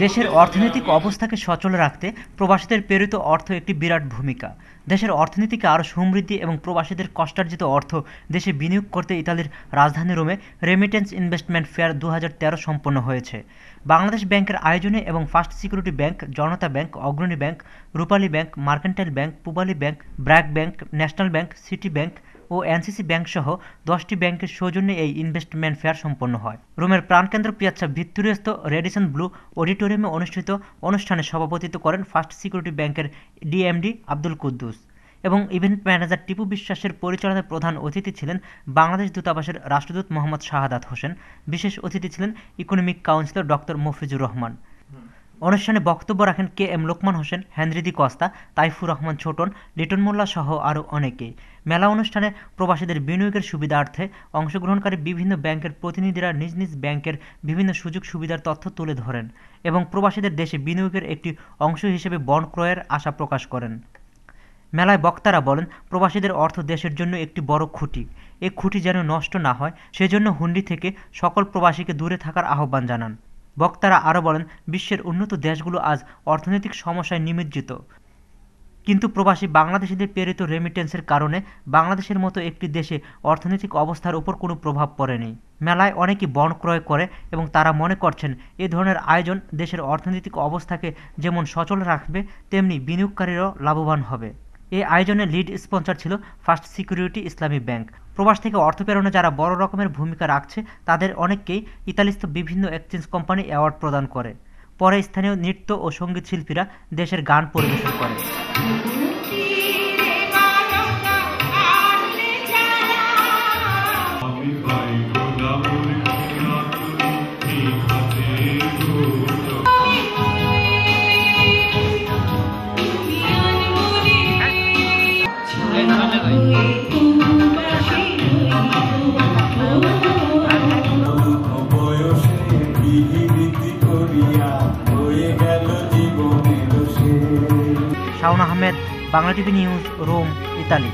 দেশের অর্থনৈতিক অবস্থাকে সচল রাখতে প্রবাসীদের প্রেরিত অর্থ একটি বিরাট ভূমিকা। দেশের অর্থনীতিকে আরও সমৃদ্ধি এবং প্রবাসীদের কষ্টার্জিত অর্থ দেশে বিনিয়োগ করতে ইতালির রাজধানী রোমে রেমিটেন্স ইনভেস্টমেন্ট ফেয়ার 2013 সম্পন্ন হয়েছে। বাংলাদেশ ব্যাংকের আয়োজনে এবং first security bank, Janata bank, Agrani bank, Rupali bank, mercantile bank, Pubali bank, BRAC bank, national bank, city bank ও এনসিসি ব্যাংক সহ 10টি ব্যাংকের সৌজন্যে এই ইনভেস্টমেন্ট ফেয়ার সম্পন্ন হয়। রোমের প্রাণকেন্দ্র পিয়াচ্চা ভিত্তুরিয়াস্থ রেডিসন ব্লু অডিটোরিয়ামে অনুষ্ঠিত অনুষ্ঠানে সভাপতিত্ব করেন ফার্স্ট সিকিউরিটি ব্যাংকের ডিএমডি আব্দুল কুদ্দুস এবং ইভেন্ট ম্যানেজার টিপু বিশ্বাসের পরিচালনায় প্রধান অতিথি ছিলেন বাংলাদেশ দূতাবাসের রাষ্ট্রদূত মোহাম্মদ শাহাদাত হোসেন। বিশেষ অতিথি ছিলেন economic councillor doctor Mofizur Rahman. অনুষ্ঠানে বক্তব্য রাখেন কে এম লোকমান হোসেন, হেনরি দি কস্তা, তাইফুর রহমান ছোটন, লিটন মোল্লা সহ আরও অনেকে। মেলা অনুষ্ঠানে প্রবাসীদের বিনিয়োগের সুবিধার্থে অংশগ্রহণকারী বিভিন্ন ব্যাংকের প্রতিনিধিরা নিজ নিজ ব্যাংকের বিভিন্ন সুযোগ সুবিধার তথ্য তুলে ধরেন এবং প্রবাসীদের দেশে বিনিয়োগের একটি অংশ হিসেবে বন্ড ক্রয়ের আশা প্রকাশ করেন। মেলায় বক্তারা বলেন, প্রবাসীদের অর্থ দেশের জন্য একটি বড় খুঁটি। এই খুঁটি যেন নষ্ট না হয় সেজন্য হুন্ডি থেকে সকল প্রবাসীকে দূরে থাকার আহ্বান জানান। বক্তারা আরও বলেন, বিশ্বের উন্নত দেশগুলো আজ অর্থনৈতিক সমস্যায় নিমজ্জিত, কিন্তু প্রবাসী বাংলাদেশিদের প্রেরিত রেমিটেন্সের কারণে বাংলাদেশের মতো একটি দেশে অর্থনৈতিক অবস্থার উপর কোনো প্রভাব পড়েনি। মেলায় অনেকেই বন্ড ক্রয় করে এবং তারা মনে করছেন এ ধরনের আয়োজন দেশের অর্থনৈতিক অবস্থাকে যেমন সচল রাখবে তেমনি বিনিয়োগকারীরাও লাভবান হবে। এই আয়োজনে লিড স্পন্সর ছিল ফার্স্ট সিকিউরিটি ইসলামী ব্যাংক। প্রবাস থেকে অর্থ প্রেরণে যারা বড় রকমের ভূমিকা রাখছে তাদের অনেককেই ইতালিস্থ বিভিন্ন এক্সচেঞ্জ কোম্পানি অ্যাওয়ার্ড প্রদান করে। পরে স্থানীয় নৃত্য ও সঙ্গীত শিল্পীরা দেশের গান পরিবেশন করে। Shaon Ahmed, Bangla TV news, Rome, Italy.